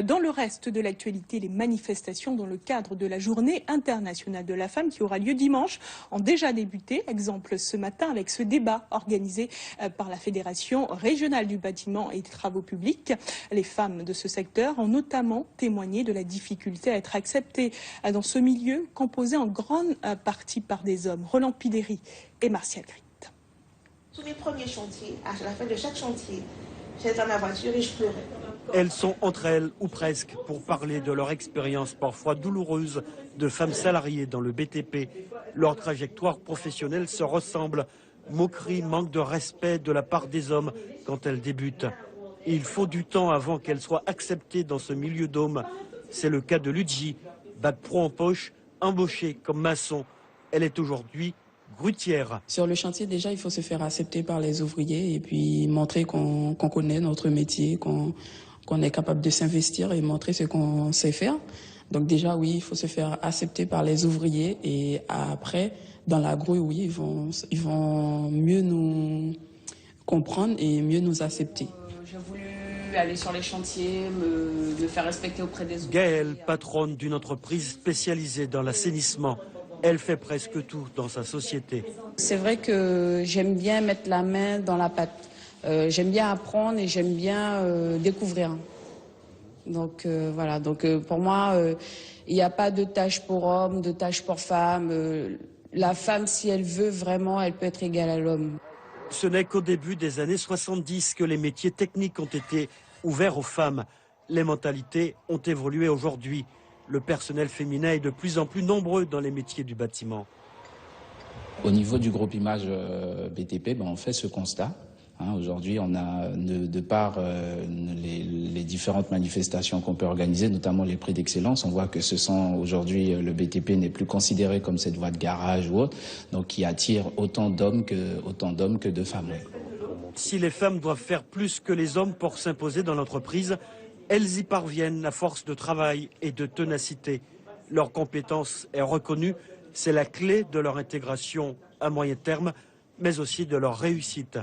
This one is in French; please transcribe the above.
Dans le reste de l'actualité, les manifestations dans le cadre de la Journée internationale de la femme qui aura lieu dimanche ont déjà débuté. Exemple ce matin avec ce débat organisé par la Fédération régionale du bâtiment et des travaux publics. Les femmes de ce secteur ont notamment témoigné de la difficulté à être acceptées dans ce milieu composé en grande partie par des hommes. Roland Pidéry et Martial Grit. Tous les premiers chantiers, à la fin de chaque chantier, j'étais dans ma voiture et je pleurais. Elles sont entre elles, ou presque, pour parler de leur expérience parfois douloureuse de femmes salariées dans le BTP. Leur trajectoire professionnelle se ressemble. Moquerie, manque de respect de la part des hommes quand elles débutent. Et il faut du temps avant qu'elles soient acceptées dans ce milieu d'hommes. C'est le cas de Ludji, bac pro en poche, embauchée comme maçon. Elle est aujourd'hui grutière. Sur le chantier, déjà, il faut se faire accepter par les ouvriers et puis montrer qu'on connaît notre métier, qu'on est capable de s'investir et montrer ce qu'on sait faire. Donc déjà, oui, il faut se faire accepter par les ouvriers et après, dans la grouille, oui, ils vont mieux nous comprendre et mieux nous accepter. J'ai voulu aller sur les chantiers, me faire respecter auprès des ouvriers. Gaëlle, patronne d'une entreprise spécialisée dans l'assainissement. Elle fait presque tout dans sa société. C'est vrai que j'aime bien mettre la main dans la pâte. J'aime bien apprendre et j'aime bien découvrir. Donc voilà, donc pour moi, il n'y a pas de tâche pour homme, de tâche pour femme. La femme, si elle veut vraiment, elle peut être égale à l'homme. Ce n'est qu'au début des années 70 que les métiers techniques ont été ouverts aux femmes. Les mentalités ont évolué aujourd'hui. Le personnel féminin est de plus en plus nombreux dans les métiers du bâtiment. Au niveau du groupe Image BTP, on fait ce constat. Aujourd'hui, on a, de par les différentes manifestations qu'on peut organiser, notamment les prix d'excellence, on voit que aujourd'hui, le BTP n'est plus considéré comme cette voie de garage ou autre, donc qui attire autant d'hommes que de femmes. Si les femmes doivent faire plus que les hommes pour s'imposer dans l'entreprise, elles y parviennent à force de travail et de ténacité. Leur compétence est reconnue, c'est la clé de leur intégration à moyen terme, mais aussi de leur réussite.